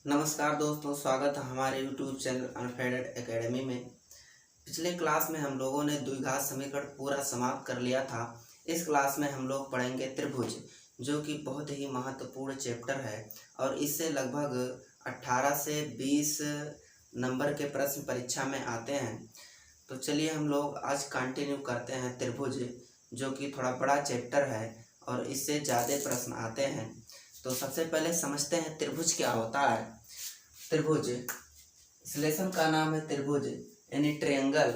नमस्कार दोस्तों, स्वागत है हमारे यूट्यूब चैनल अनफेडेड एकेडमी में। पिछले क्लास में हम लोगों ने द्विघात समीकरण पूरा समाप्त कर लिया था। इस क्लास में हम लोग पढ़ेंगे त्रिभुज, जो कि बहुत ही महत्वपूर्ण चैप्टर है और इससे लगभग 18 से 20 नंबर के प्रश्न परीक्षा में आते हैं। तो चलिए हम लोग आज कंटिन्यू करते हैं त्रिभुज, जो कि थोड़ा बड़ा चैप्टर है और इससे ज़्यादा प्रश्न आते हैं। तो सबसे पहले समझते हैं त्रिभुज क्या होता है। त्रिभुज, इस लेसन का नाम है त्रिभुज यानी ट्रायंगल।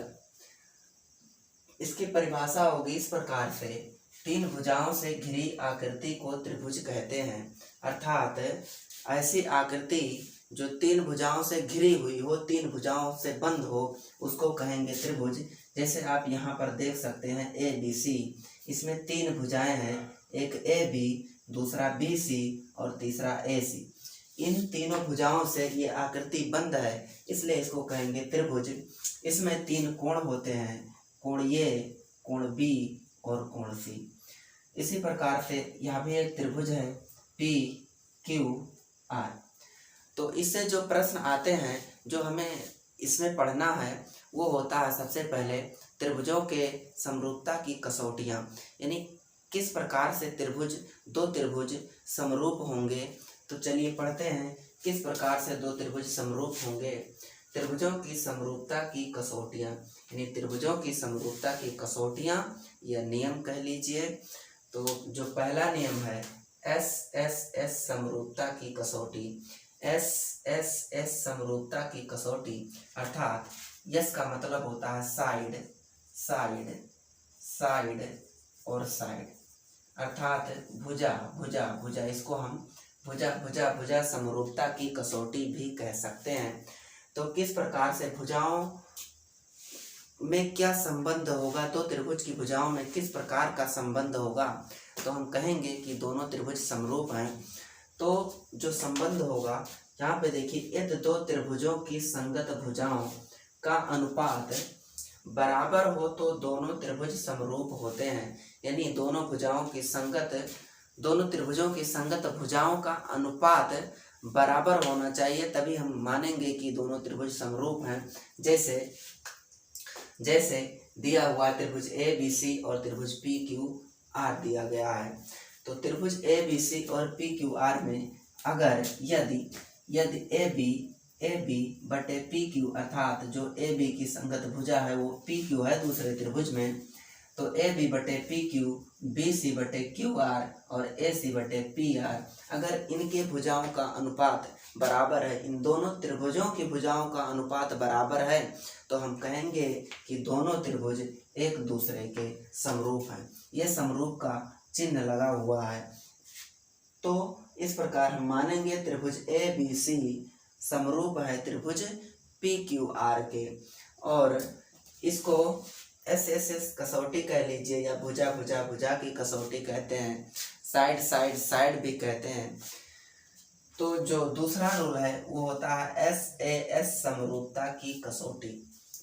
इसकी परिभाषा होगी इस प्रकार से, तीन भुजाओं से घिरी आकृति को त्रिभुज कहते हैं। अर्थात ऐसी आकृति जो तीन भुजाओं से घिरी हुई हो, तीन भुजाओं से बंद हो, उसको कहेंगे त्रिभुज। जैसे आप यहाँ पर देख सकते हैं ABC, इसमें तीन भुजाएं हैं, एक AB, दूसरा BC और तीसरा AC। इन तीनों भुजाओं से ये आकृति बंद है, इसलिए इसको कहेंगे त्रिभुज। इसमें तीन कोण होते हैं, कोण A, कोण B और कोण C। इसी प्रकार से यह भी एक त्रिभुज है, PQR। तो इससे जो प्रश्न आते हैं जो हमें इसमें पढ़ना है, वो होता है सबसे पहले त्रिभुजों के समरूपता की कसौटियाँ, यानी किस प्रकार से दो त्रिभुज समरूप होंगे। तो चलिए पढ़ते हैं किस प्रकार से दो त्रिभुज समरूप होंगे। त्रिभुजों की समरूपता की कसौटियाँ, यानी त्रिभुजों की समरूपता की कसौटियाँ या नियम कह लीजिए। तो जो पहला नियम है SSS समरूपता की कसौटी, SSS समरूपता की कसौटी, अर्थात यस का मतलब होता है साइड, साइड, साइड और साइड, अर्थात भुजा, भुजा, भुजा। इसको हम भुजा, भुजा, भुजा समरूपता की कसौटी भी कह सकते हैं। तो किस प्रकार से भुजाओं में क्या संबंध होगा, तो त्रिभुज की भुजाओं में किस प्रकार का संबंध होगा, तो हम कहेंगे कि दोनों त्रिभुज समरूप हैं। तो जो संबंध होगा यहाँ पे देखिए, यदि दो त्रिभुजों की संगत भुजाओं का अनुपात बराबर हो तो दोनों त्रिभुज समरूप होते हैं। यानी दोनों त्रिभुजों की संगत भुजाओं का अनुपात बराबर होना चाहिए, तभी हम मानेंगे कि दोनों त्रिभुज समरूप हैं। जैसे दिया हुआ त्रिभुज ABC और त्रिभुज PQR दिया गया है। तो त्रिभुज ABC और PQR में अगर यदि AB बटे PQ, अर्थात जो AB की संगत भुजा है वो PQ है दूसरे त्रिभुज में, तो AB बटे PQ, BC बटे QR और AC बटे PR, अगर इनके भुजाओं का अनुपात बराबर है, इन दोनों त्रिभुजों की भुजाओं का अनुपात बराबर है, तो हम कहेंगे कि दोनों त्रिभुज एक दूसरे के समरूप हैं। ये समरूप का चिन्ह लगा हुआ है। तो इस प्रकार हम मानेंगे त्रिभुज ABC समरूप है त्रिभुज PQR के, और इसको SSS कसौटी कह लीजिए या भुजा, भुजा, भुजा की कसौटी कहते हैं, साइड, साइड, साइड भी कहते हैं। तो जो दूसरा रूल है वो होता है SAS समरूपता की कसौटी।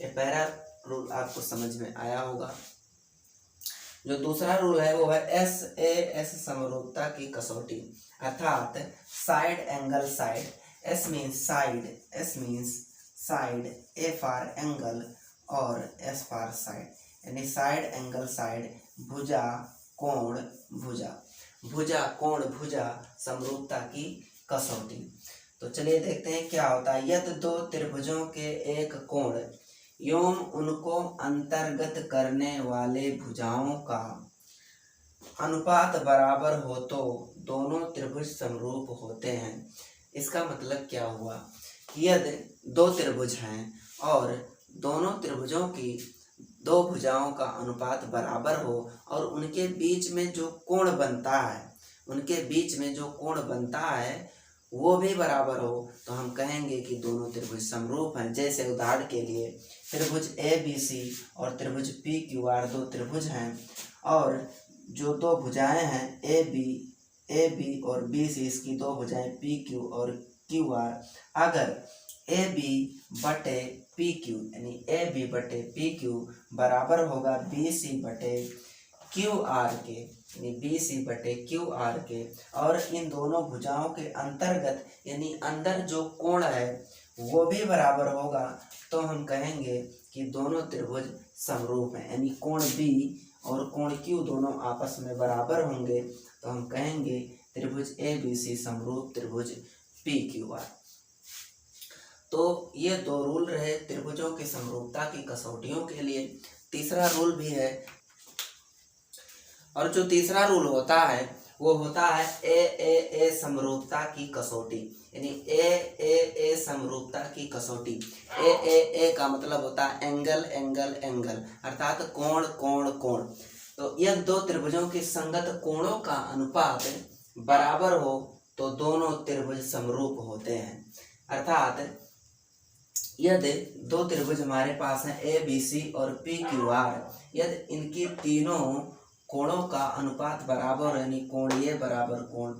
ये पहला रूल आपको समझ में आया होगा। जो दूसरा रूल है वो है SAS समरूपता की कसौटी, अर्थात side angle side. S means side, A for angle और S फॉर साइड, यानी साइड एंगल साइड, भुजा कोण भुजा, भुजा कोण भुजा समरूपता की कसौटी। तो चलिए देखते हैं क्या होता है। यदि दो त्रिभुजों के एक कोण एवं उनको अंतर्गत करने वाले भुजाओं का अनुपात बराबर हो तो दोनों त्रिभुज समरूप होते हैं। इसका मतलब क्या हुआ कि यदि दो त्रिभुज हैं और दोनों त्रिभुजों की दो भुजाओं का अनुपात बराबर हो और उनके बीच में जो कोण बनता है वो भी बराबर हो, तो हम कहेंगे कि दोनों त्रिभुज समरूप हैं। जैसे उदाहरण के लिए त्रिभुज ABC और त्रिभुज PQR दो त्रिभुज हैं, और जो दो भुजाएं हैं AB और BC, इसकी दो भुजाएं PQ और QR, अगर AB बटे PQ यानी AB बटे PQ बराबर होगा BC बटे क्यू आर के यानी बी सी बटे क्यू आर के, और इन दोनों भुजाओं के अंतर्गत यानी अंदर जो कोण है वो भी बराबर होगा, तो हम कहेंगे कि दोनों त्रिभुज समरूप हैं। यानी कोण बी और कोण क्यू दोनों आपस में बराबर होंगे, तो हम कहेंगे त्रिभुज ए बी सी समरूप त्रिभुज पी क्यू आर। तो ये दो रूल रहे त्रिभुजों की समरूपता की कसौटियों के लिए। तीसरा रूल भी है, और जो तीसरा रूल होता है वो होता है ए समरूपता की कसौटी। यानी ए समरूपता की कसौटी। ए का मतलब होता है एंगल एंगल एंगल, अर्थात कोण कोण कोण। तो यदि दो त्रिभुजों के संगत कोणों का अनुपात बराबर हो तो दोनों त्रिभुज समरूप होते हैं। अर्थात यदि दो त्रिभुज हमारे पास हैं ए बी सी और पी क्यू आर, यदि इनकी तीनों कोणों का अनुपात बराबर, यानी कोण ए बराबर कोण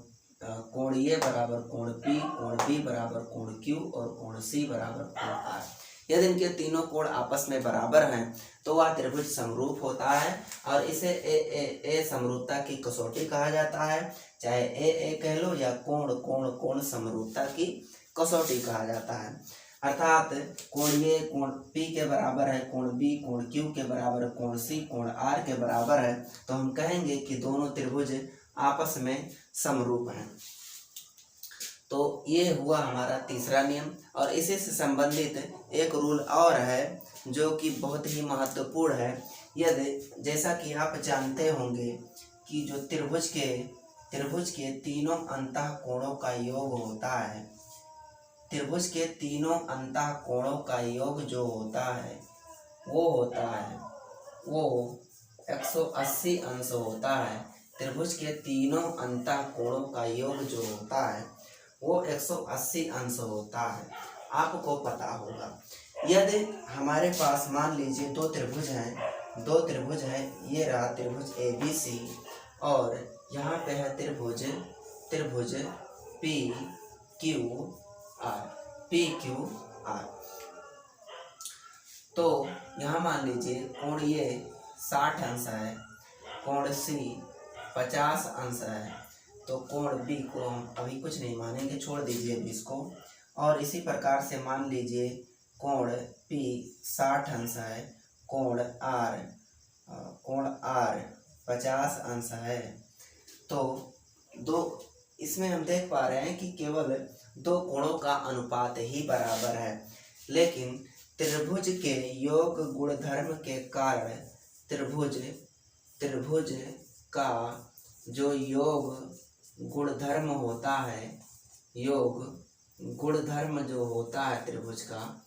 पी, कोण बी बराबर कोण क्यू और कोण सी बराबर कोण आर, यदि इनके तीनों कोण आपस में बराबर हैं तो वह त्रिभुज समरूप होता है, और इसे ए समरूपता की कसौटी कहा जाता है। चाहे ए कह लो या कोण कोण कोण समरूपता की कसौटी कहा जाता है। अर्थात कोण ए कोण पी के बराबर है, कोण बी कोण क्यू के बराबर है, कोण सी कोण आर के बराबर है, तो हम कहेंगे कि दोनों त्रिभुज आपस में समरूप हैं। तो ये हुआ हमारा तीसरा नियम। और इसी से संबंधित एक रूल और है जो कि बहुत ही महत्वपूर्ण है। यदि जैसा कि आप जानते होंगे कि जो त्रिभुज के तीनों अंतः कोणों का योग होता है, त्रिभुज के तीनों अंतः कोणों का योग जो होता है वो 180 अंश होता है। त्रिभुज के तीनों अंतः कोणों का योग जो होता है वो 180 अंश होता है, आपको पता होगा। यदि हमारे पास मान लीजिए दो त्रिभुज हैं, ये रहा त्रिभुज ए बी सी, और यहाँ पे है त्रिभुज पी क्यू आर। तो यहाँ मान लीजिए कोण ये 60 अंश है, कोण सी 50 अंश है, तो कोण बी को हम अभी कुछ नहीं मानेंगे, छोड़ दीजिए अभी इसको। और इसी प्रकार से मान लीजिए कोण पी 60 अंश है, कोण आर 50 अंश है। तो इसमें हम देख पा रहे हैं कि केवल दो कोणों का अनुपात ही बराबर है, लेकिन त्रिभुज के योग गुणधर्म के कारण त्रिभुज का जो योग गुणधर्म होता है, योग गुणधर्म जो होता है त्रिभुज का,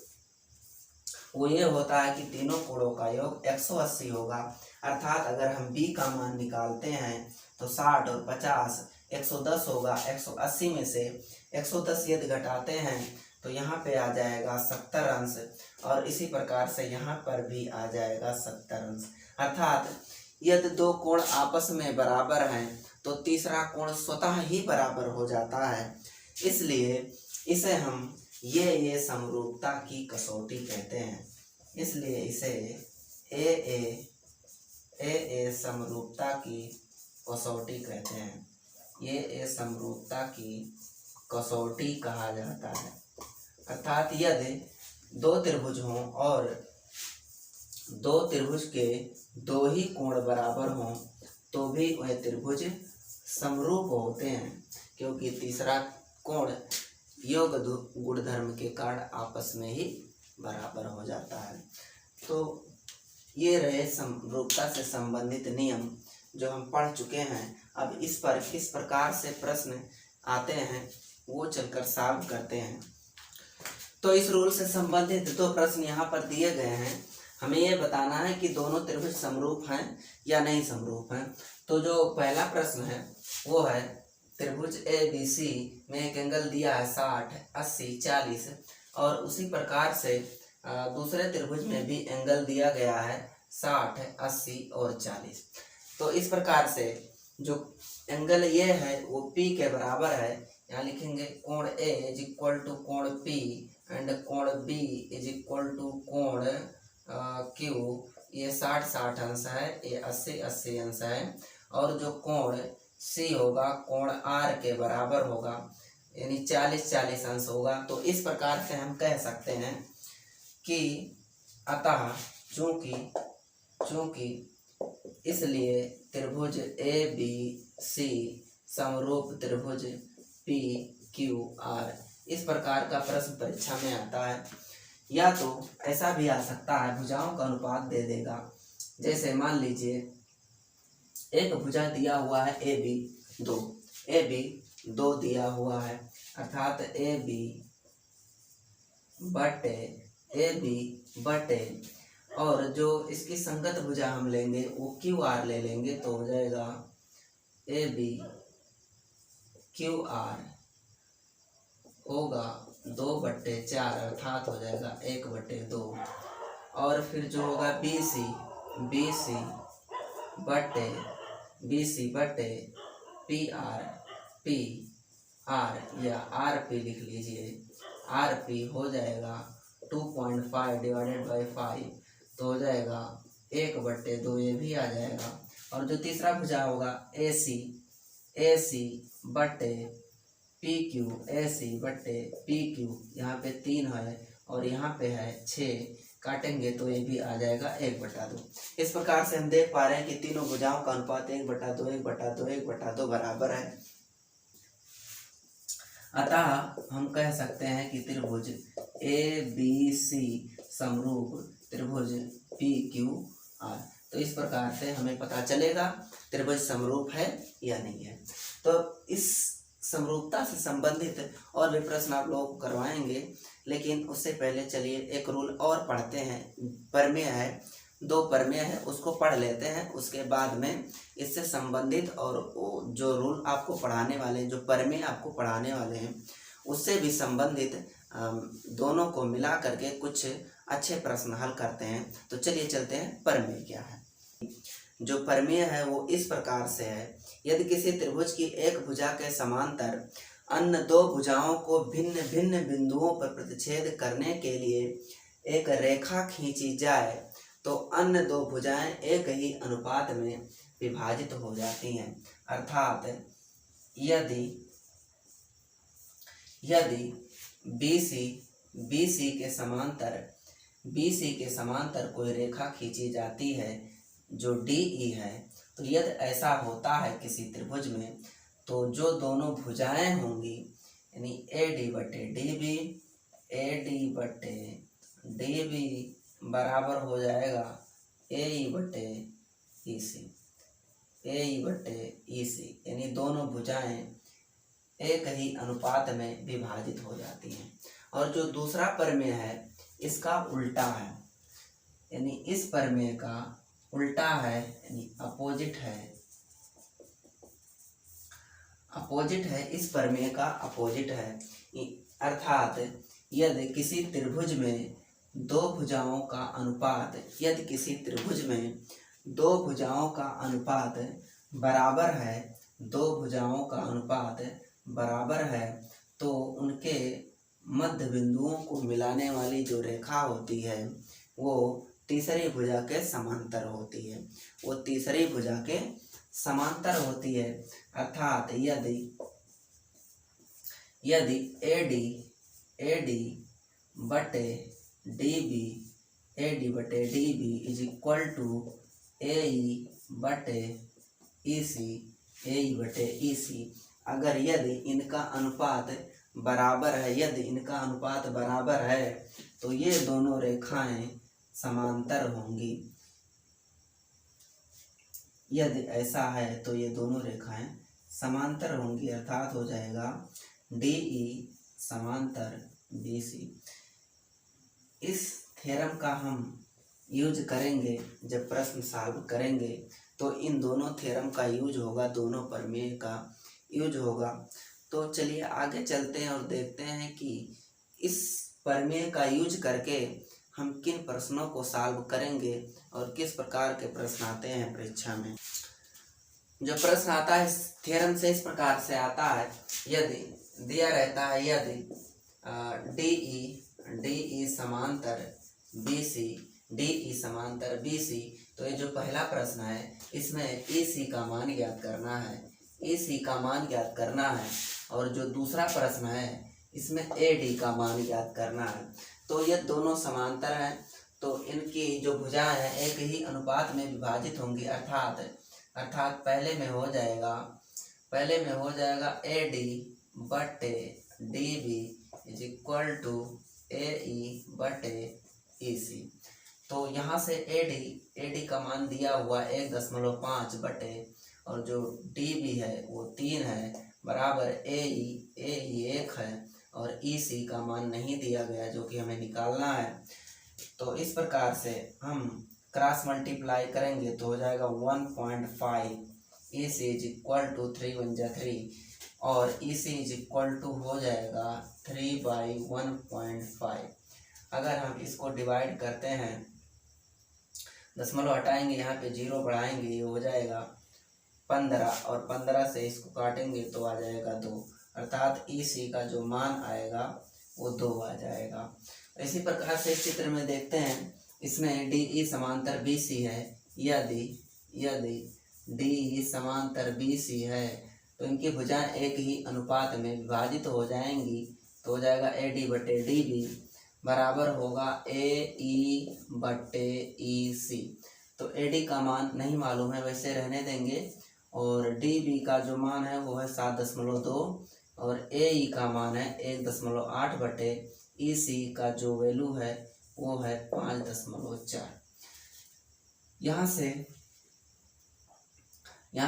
वो ये होता है कि तीनों कोणों का योग 180 होगा। अर्थात अगर हम b का मान निकालते हैं तो 60 और 50 110 होगा। 180 में से 110 यदि घटाते हैं तो यहाँ पे आ जाएगा 70 अंश, और इसी प्रकार से यहाँ पर भी आ जाएगा 70 अंश। अर्थात यदि दो कोण आपस में बराबर हैं तो तीसरा कोण स्वतः ही बराबर हो जाता है। इसलिए इसे हम ये समरूपता की कसौटी कहते हैं। इसलिए इसे ए समरूपता की कसौटी कहते हैं। ये समरूपता की कसौटी कहा जाता है। अर्थात यदि दो त्रिभुज हों और दो त्रिभुज के दो ही कोण बराबर हों तो भी वह त्रिभुज समरूप होते हैं, क्योंकि तीसरा कोण योग गुणधर्म के कारण आपस में ही बराबर हो जाता है। तो ये रहे समरूपता से संबंधित नियम जो हम पढ़ चुके हैं। अब इस पर किस प्रकार से प्रश्न आते हैं वो चलकर सॉल्व करते हैं। तो इस रूल से संबंधित दो प्रश्न यहाँ पर दिए गए हैं। हमें ये बताना है कि दोनों त्रिभुज समरूप हैं या नहीं समरूप हैं। तो जो पहला प्रश्न है वो है त्रिभुज ए बी सी में एक एंगल दिया है 60, 80, 40, और उसी प्रकार से दूसरे त्रिभुज में भी एंगल दिया गया है 60, 80 और 40। तो इस प्रकार से जो एंगल ये है वो P के बराबर है। यहाँ लिखेंगे कोण A इज इक्वल टू कोण P एंड कोण B इज इक्वल टू कोण Q ये 60-60 अंश है, ये 80-80 अंश है, और जो कोण सी होगा कोण आर के बराबर होगा, यानी 40-40 अंश होगा। तो इस प्रकार से हम कह सकते हैं कि अतः चूंकि इसलिए त्रिभुज ए बी सी समरूप त्रिभुज पी क्यू आर। इस प्रकार का प्रश्न परीक्षा में आता है। या तो ऐसा भी आ सकता है, भुजाओं का अनुपात दे देगा। जैसे मान लीजिए एक भुजा दिया हुआ है ए बी 2 दिया हुआ है, अर्थात ए बी बटे और जो इसकी संगत भुजा हम लेंगे वो क्यू आर ले लेंगे, तो हो जाएगा ए बी क्यू आर होगा 2/4, अर्थात हो जाएगा 1/2। और फिर जो होगा बी सी बटे पी आर या आर पी लिख लीजिए, आर पी हो जाएगा 2.5 डिवाइडेड बाई 5, तो हो जाएगा 1/2, ये भी आ जाएगा। और जो तीसरा भुजा होगा ए सी बटे पी क्यू, यहाँ पे 3 है और यहाँ पे है 6, काटेंगे तो ये भी आ जाएगा 1/2। इस प्रकार से हम देख पा रहे हैं कि तीनों भुजाओं का अनुपात 1/2 बराबर है। अतः हम कह सकते हैं कि त्रिभुज ए बी सी समरूप त्रिभुज पी क्यू आर। तो इस प्रकार से हमें पता चलेगा त्रिभुज समरूप है या नहीं है। तो इस समरूपता से संबंधित और भी प्रश्न आप लोगों को करवाएंगे, लेकिन उससे पहले चलिए एक रूल और पढ़ते हैं। प्रमेय है, 2 प्रमेय है, उसको पढ़ लेते हैं। उसके बाद में इससे संबंधित और जो रूल आपको पढ़ाने वाले हैं, जो प्रमेय आपको पढ़ाने वाले हैं, उससे भी संबंधित दोनों को मिला करके कुछ अच्छे प्रश्न हल करते हैं। तो चलिए चलते हैं प्रमेय क्या है। जो प्रमेय है वो इस प्रकार से है, यदि किसी त्रिभुज की एक भुजा के समांतर अन्य 2 भुजाओं को भिन्न भिन्न बिंदुओं पर प्रतिच्छेद करने के लिए एक रेखा खींची जाए तो अन्य 2 भुजाएं एक ही अनुपात में विभाजित हो जाती हैं। अर्थात यदि BC के समांतर कोई रेखा खींची जाती है जो DE है, तो यदि ऐसा होता है किसी त्रिभुज में, तो जो दोनों भुजाएं होंगी यानी AD बटे DB बराबर हो जाएगा AE बटे EC, यानी दोनों भुजाएं एक ही अनुपात में विभाजित हो जाती हैं। और जो दूसरा प्रमेय है इसका उल्टा है, यानी इस प्रमेय का उल्टा है, यानी अपोजिट है, इस प्रमेय का अपोजिट है। अर्थात यदि किसी त्रिभुज में 2 भुजाओं का अनुपात बराबर है, तो उनके मध्य बिंदुओं को मिलाने वाली जो रेखा होती है वो तीसरी भुजा के समांतर होती है। अर्थात यदि AD बटे DB is equal to AE बटे EC, अगर यदि इनका अनुपात बराबर है तो ये दोनों रेखाएं समांतर होंगी। यदि ऐसा है तो ये दोनों रेखाएं समांतर होंगी, अर्थात हो जाएगा DE समांतर BC। इस थ्योरम का हम यूज करेंगे जब प्रश्न सॉल्व करेंगे, तो इन दोनों थ्योरम का यूज होगा, दोनों प्रमेय का यूज होगा। तो चलिए आगे चलते हैं और देखते हैं कि इस प्रमेय का यूज करके हम किन प्रश्नों को सॉल्व करेंगे और किस प्रकार के प्रश्न आते हैं परीक्षा में। जो प्रश्न आता है थ्योरम से इस प्रकार से आता है, यदि दिया रहता है यदि DE समांतर BC डी ई समांतर बी सी। तो ये जो पहला प्रश्न है इसमें ए सी का मान ज्ञात करना है, ए सी का मान ज्ञात करना है। और जो दूसरा प्रश्न है इसमें ए डी का मान ज्ञात करना है। तो ये दोनों समांतर हैं, तो इनकी जो भुजाएं हैं एक ही अनुपात में विभाजित होंगी, अर्थात पहले में हो जाएगा ए डी बटे D B is equal to A E बटे ई सी। तो यहाँ से ए डी का मान दिया हुआ 1.5 बटे और जो डी बी है वो 3 है बराबर ए ई 1 है और ई सी का मान नहीं दिया गया जो कि हमें निकालना है। तो इस प्रकार से हम क्रॉस मल्टीप्लाई करेंगे तो हो जाएगा 1.5 ई सी इज इक्वल टू 3 1 जा 3 और ई सी इज इक्वल टू हो जाएगा 3/1.5। अगर हम इसको डिवाइड करते हैं, दशमलव हटाएंगे यहाँ पे 0 बढ़ाएंगे, ये हो जाएगा 15 और 15 से इसको काटेंगे तो आ जाएगा 2, अर्थात ई सी का जो मान आएगा वो 2 आ जाएगा। इसी प्रकार से इस चित्र में देखते हैं, इसमें डी ई समांतर बी सी है। यदि डी ई समांतर बी सी है तो इनकी भुजाएं एक ही अनुपात में विभाजित हो जाएंगी, तो हो जाएगा ए डी बटे डी बी बराबर होगा ए ई बटे ई सी। तो ए डी का मान नहीं मालूम है, वैसे रहने देंगे। और डी बी का जो मान है वो है 7.2 और ए ई का मान है 1.8 बटे ई सी का जो वैल्यू है वो है 5.4। यहाँ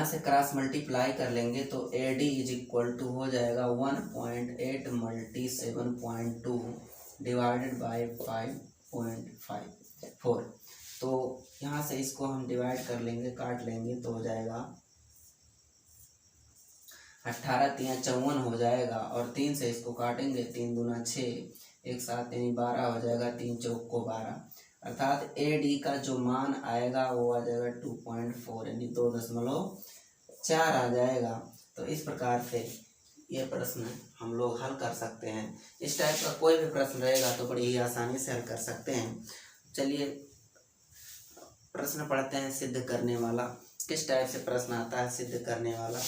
से क्रॉस मल्टीप्लाई कर लेंगे तो A D is equal to हो जाएगा 1.8 × 7.2 डिवाइडेड बाई 5.54। तो यहाँ से इसको हम डिवाइड कर लेंगे, काट लेंगे तो हो जाएगा 18 × 3 = 54 हो जाएगा और 3 से इसको काटेंगे 3 दूना 6 1 7 3 12 हो जाएगा, 3 चौक को 12, अर्थात ए डी का जो मान आएगा वो आ जाएगा 2.4 यानी 2.4 आ जाएगा। तो इस प्रकार से ये प्रश्न हम लोग हल कर सकते हैं। इस टाइप का कोई भी प्रश्न रहेगा तो बड़ी ही आसानी से हल कर सकते हैं। चलिए प्रश्न पढ़ते हैं सिद्ध करने वाला। किस टाइप से प्रश्न आता है सिद्ध करने वाला,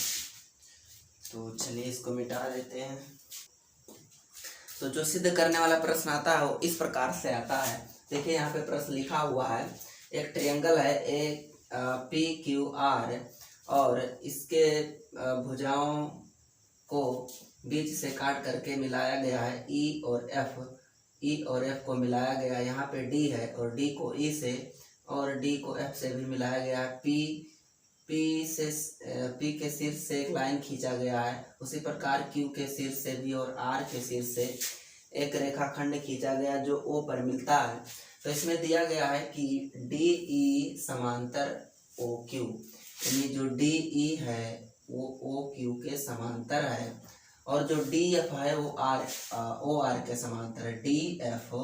तो चलिए इसको मिटा देते हैं। तो जो सिद्ध करने वाला प्रश्न आता है वो इस प्रकार से आता है। देखिए यहाँ पे प्रश्न लिखा हुआ है, एक ट्रायंगल है ए पी क्यू आर और इसके भुजाओं को बीच से काट करके मिलाया गया है ई और एफ को मिलाया गया। यहाँ पे डी है और डी को ई से और डी को एफ से भी मिलाया गया है। पी के शीर्ष से एक लाइन खींचा गया है, उसी प्रकार क्यू के शीर्ष से भी और आर के शीर्ष से एक रेखाखंड खींचा गया जो ओ पर मिलता है। तो इसमें दिया गया है कि डी ई समांतर ओ क्यू, यानी जो डी ई है वो ओ क्यू के समांतर है और जो डी एफ है वो ओ आर के समांतर है। डी एफ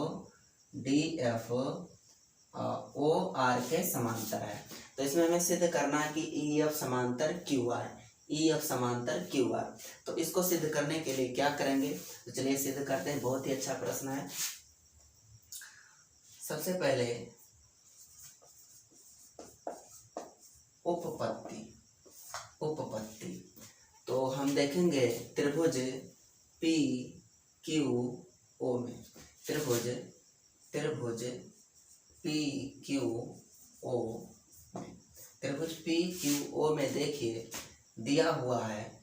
ओ आर के समांतर है। तो इसमें हमें सिद्ध करना है कि ई एफ समांतर क्यू आर, ई एफ समांतर क्यू आर। तो इसको सिद्ध करने के लिए क्या करेंगे, तो चलिए सिद्ध करते हैं। बहुत ही अच्छा प्रश्न है। सबसे पहले उपपत्ति तो हम देखेंगे त्रिभुज पी क्यू ओ में, त्रिभुज पी क्यू ओ में, त्रिभुज पी क्यू ओ में देखिए दिया हुआ है,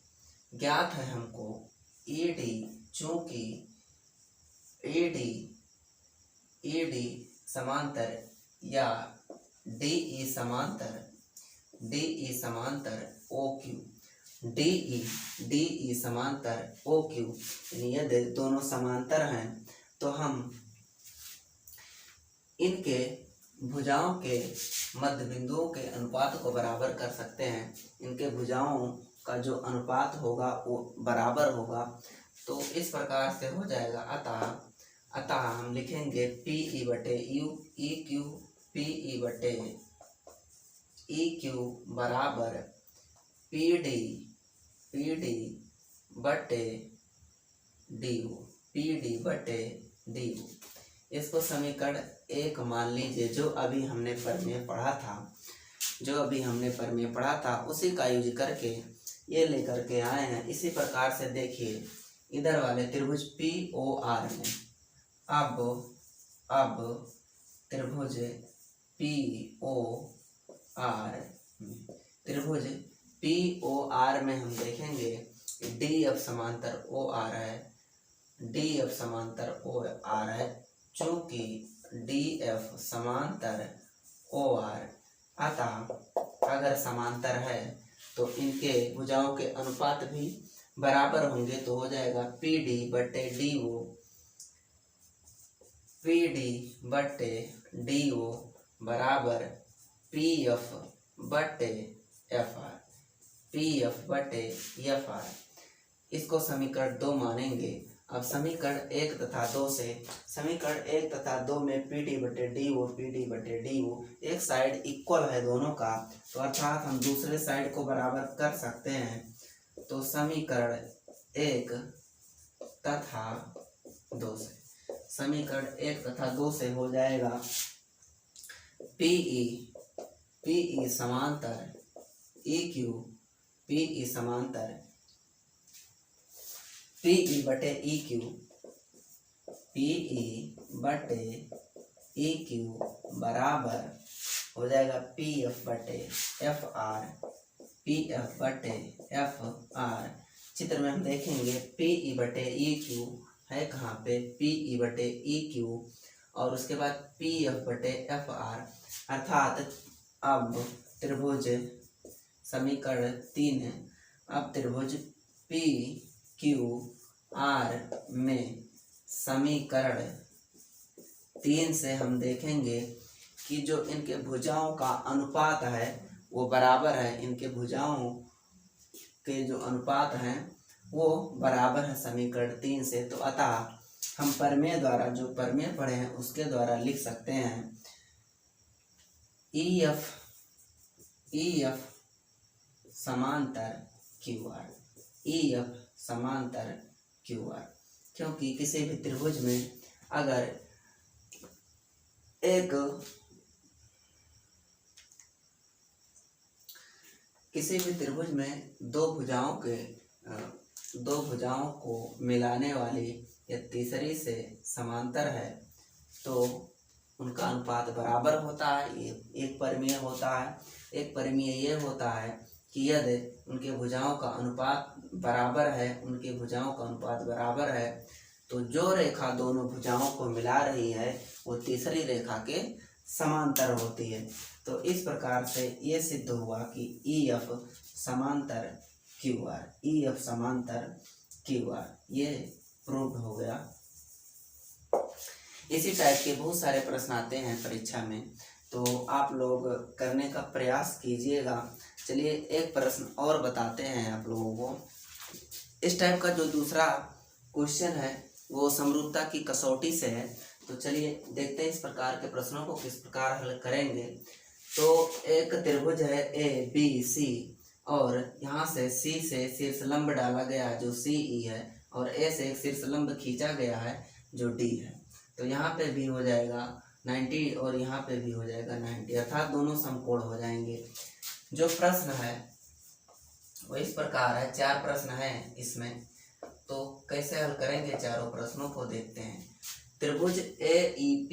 ज्ञात है हमको ए डी, चूंकि ए डी समांतर या डी ई समांतर ओ क्यू, डी ई समांतर ओ क्यू, यानी यदि दोनों समांतर हैं तो हम इनके भुजाओं के मध्य बिंदुओं के अनुपात को बराबर कर सकते हैं। इनके भुजाओं का जो अनुपात होगा वो बराबर होगा। तो इस प्रकार से हो जाएगा। अतः हम लिखेंगे पी ई बटे you E Q, P E बटे ई क्यू बराबर पी डी बटे डी यू, पी डी बटे डी यू। इसको समीकरण 1 मान लीजिए, जो अभी हमने प्रमेय पढ़ा था उसी का यूज करके ये लेकर के आए हैं। इसी प्रकार से देखिए इधर वाले त्रिभुज POR में अब त्रिभुज POR में हम देखेंगे DF समांतर OR है, चूंकि DF समांतर OR, अतः अगर समांतर है तो इनके भुजाओं के अनुपात भी बराबर होंगे, तो हो जाएगा PD बटे DO बराबर PF बटे FR। इसको समीकरण 2 मानेंगे। अब समीकरण 1 तथा 2 में PD बटे DO एक साइड इक्वल है दोनों का, तो अर्थात हम दूसरे साइड को बराबर कर सकते हैं। तो समीकरण 1 तथा 2 से हो जाएगा PE समांतर EQ, PE समांतर PE बटे EQ बराबर हो जाएगा PF बटे FR। चित्र में हम देखेंगे PE बटे EQ है कहाँ पे, PE बटे EQ और उसके बाद PF बटे FR, अर्थात अब त्रिभुज समीकरण 3 है। अब त्रिभुज PQR में समीकरण 3 से हम देखेंगे कि जो इनके भुजाओं का अनुपात है वो बराबर है, इनके भुजाओं के जो अनुपात हैं वो बराबर है समीकरण 3 से। तो अतः हम प्रमेय द्वारा, जो प्रमेय पढ़े हैं उसके द्वारा लिख सकते हैं EF समांतर QR, क्योंकि किसी भी त्रिभुज में अगर दो भुजाओं को मिलाने वाली या तीसरी से समांतर है तो उनका अनुपात बराबर होता है। एक प्रमेय होता है। एक प्रमेय ये होता है कि यदि उनके भुजाओं का अनुपात बराबर है तो जो रेखा दोनों भुजाओं को मिला रही है वो तीसरी रेखा के समांतर होती है। तो इस प्रकार से ये सिद्ध हुआ कि EF समांतर QR, ये प्रूव हो गया। इसी टाइप के बहुत सारे प्रश्न आते हैं परीक्षा में, तो आप लोग करने का प्रयास कीजिएगा। चलिए एक प्रश्न और बताते हैं आप लोगों को। इस टाइप का जो दूसरा क्वेश्चन है वो समरूपता की कसौटी से है। तो चलिए देखते हैं इस प्रकार के प्रश्नों को किस प्रकार हल करेंगे। तो एक त्रिभुज है ABC और यहाँ से C से शीर्षलंब डाला गया है जो CE है, और A से एक शीर्षलंब खींचा गया है जो D है। तो यहाँ पे भी हो जाएगा 90 और यहाँ पे भी हो जाएगा 90, अर्थात दोनों समकोण हो जाएंगे। जो प्रश्न है वो इस प्रकार है। 4 प्रश्न हैं इसमें, तो कैसे हल करेंगे चारों प्रश्नों को देखते हैं। त्रिभुज AEP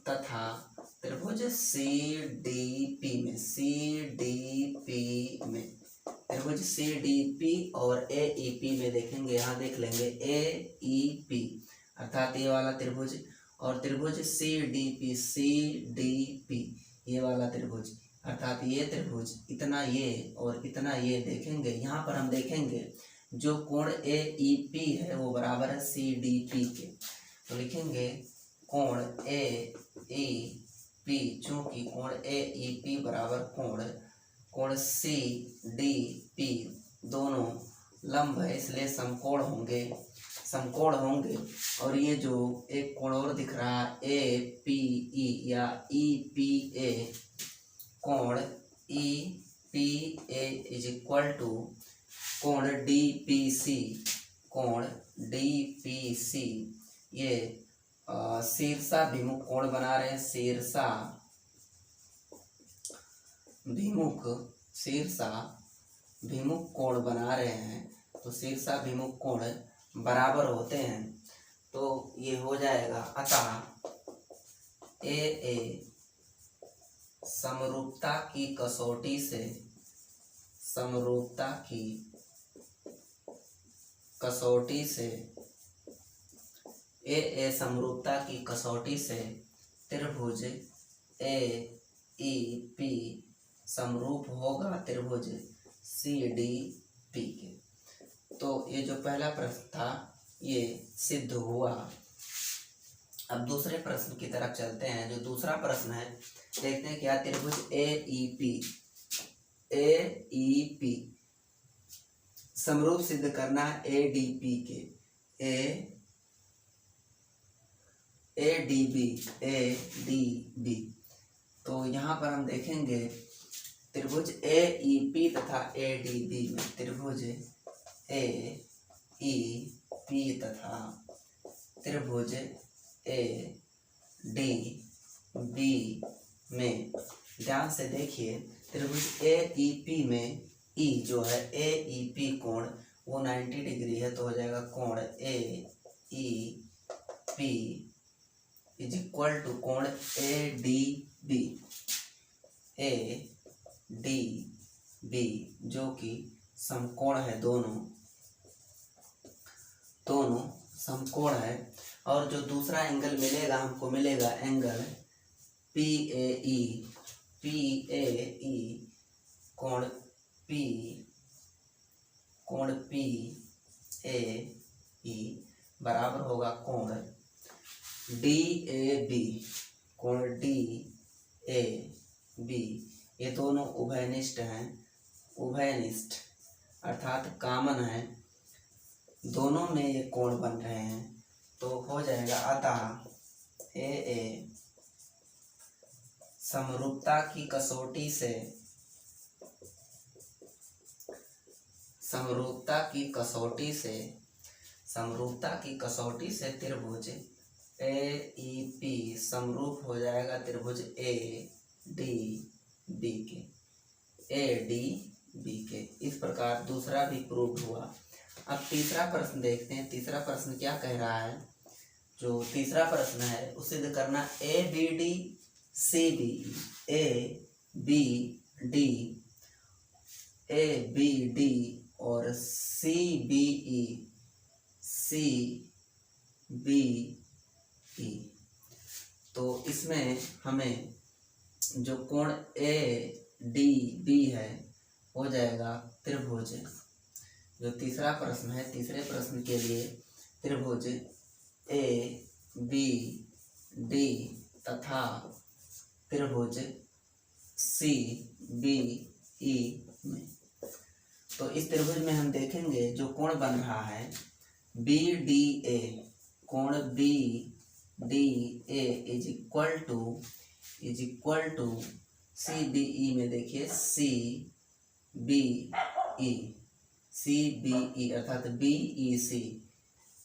तथा त्रिभुज CDP में त्रिभुज CDP और AEP में देखेंगे। यहाँ देख लेंगे AEP अर्थात ये वाला त्रिभुज, और त्रिभुज CDP ये वाला त्रिभुज अर्थात ये त्रिभुज, इतना ये और इतना ये देखेंगे। यहाँ पर हम देखेंगे जो कोण AEP है वो बराबर है CDP के, तो लिखेंगे कोण AEP, चूंकि कोण AEP बराबर कोण CDP दोनों लंब है इसलिए समकोण होंगे। और ये जो एक कोण और दिख रहा है APE या EPA, कोण EPA इज इक्वल टू कोण कोण DPC ये शीर्षाभिमुख कोण बना रहे हैं, शीर्षाभिमुख कोण बना रहे हैं। तो शीर्षाभिमुख कोण बराबर होते हैं, तो ये हो जाएगा अतः ए समरूपता की कसौटी से ए समरूपता की कसौटी से त्रिभुज AEP समरूप होगा त्रिभुज CDP के। तो ये जो पहला प्रश्न था ये सिद्ध हुआ। अब दूसरे प्रश्न की तरफ चलते हैं। जो दूसरा प्रश्न है देखते हैं क्या। त्रिभुज AEP समरूप सिद्ध करना है ADP के, ADB। तो यहाँ पर हम देखेंगे त्रिभुज AEP तथा ADB में, त्रिभुज AEP तथा त्रिभुज ADB में ध्यान से देखिए। त्रिभुज AEP में E जो है AEP कोण वो 90 डिग्री है, तो हो जाएगा कोण AEP इज इक्वल टू कोण ADB जो कि समकोण है, दोनों समकोण है। और जो दूसरा एंगल मिलेगा हमको मिलेगा एंगल PAE कोण PAE बराबर होगा कोण DAB ये दोनों उभयनिष्ठ अर्थात कॉमन है, दोनों में ये कोण बन रहे हैं। तो हो जाएगा अतः AA समरूपता की कसौटी से त्रिभुज AEP समरूप हो जाएगा त्रिभुज ADB के। इस प्रकार दूसरा भी प्रूव हुआ। अब तीसरा प्रश्न देखते हैं। तीसरा प्रश्न क्या कह रहा है। जो तीसरा प्रश्न है उसे सिद्ध करना ABD और CBE तो इसमें हमें जो कोण ADB है हो जाएगा त्रिभुज, जो तीसरा प्रश्न है तीसरे प्रश्न के लिए त्रिभुज ABD तथा त्रिभुज CBE में। तो इस त्रिभुज में हम देखेंगे जो कोण बन रहा है BDA, कोण BDA is equal to CBE में देखिए CBE अर्थात BEC,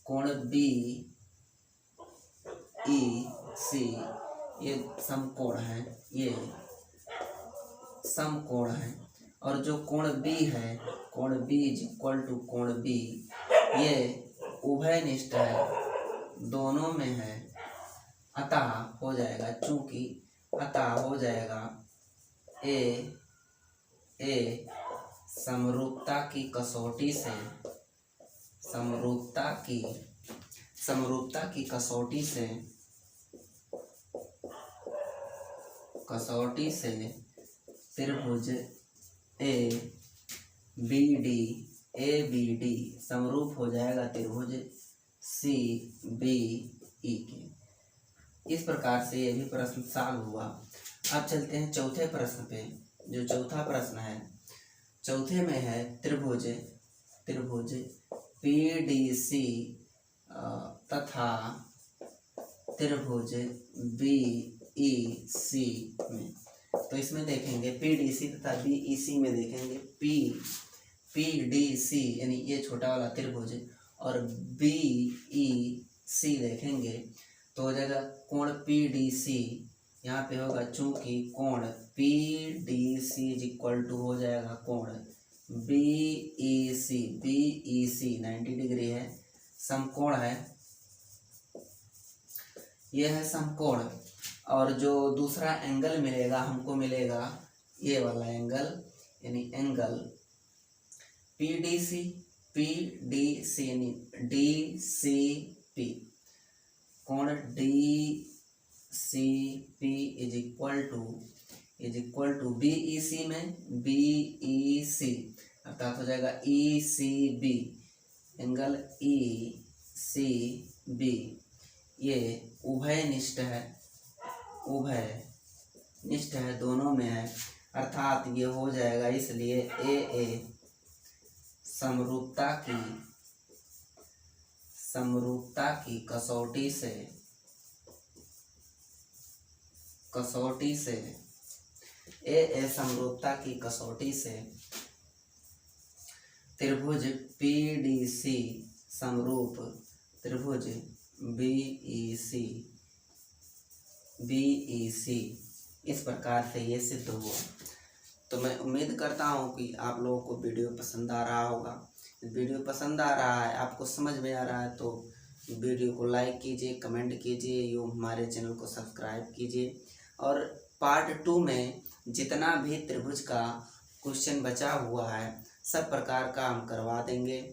कोण BEC ये समकोण है, और जो कोण B है, कोण B इज इक्वल टू कोण B ये उभयनिष्ठ है, दोनों में है। अतः हो जाएगा A समरूपता की कसौटी से त्रिभुज ABD समरूप हो जाएगा त्रिभुज CBE के। इस प्रकार से ये भी प्रश्न सॉल्व हुआ। अब चलते हैं चौथे प्रश्न पे। जो चौथा प्रश्न है, चौथे में है त्रिभुज PDC तथा त्रिभुज BEC में। तो इसमें देखेंगे PDC तथा BEC में देखेंगे PDC यानी ये छोटा वाला त्रिभुज और बी ई सी देखेंगे तो हो जाएगा कोण पी डी सी। यहाँ पे होगा चूंकि कोण P D C is equal to हो जाएगा कोण बी ई सी 90 डिग्री है, समकोण है, ये है समकोण। और जो दूसरा एंगल मिलेगा हमको मिलेगा ये वाला एंगल, यानी एंगल पी डी सी यानी डी सी पी, कोण D C P is equal to B E C में बी ई सी अर्थात हो जाएगा E C B, angle E C B. ये उभयनिष्ठ है, दोनों में है, अर्थात ये हो जाएगा, इसलिए ए समरूपता की कसौटी से ए समरूपता की कसौटी से त्रिभुज पीडीसी समरूप त्रिभुज बीईसी इस प्रकार से ये सिद्ध हुआ। तो मैं उम्मीद करता हूँ कि आप लोगों को वीडियो पसंद आ रहा होगा। वीडियो पसंद आ रहा है, आपको समझ में आ रहा है तो वीडियो को लाइक कीजिए, कमेंट कीजिए, यूँ हमारे चैनल को सब्सक्राइब कीजिए। और पार्ट 2 में जितना भी त्रिभुज का क्वेश्चन बचा हुआ है सब प्रकार का हम करवा देंगे।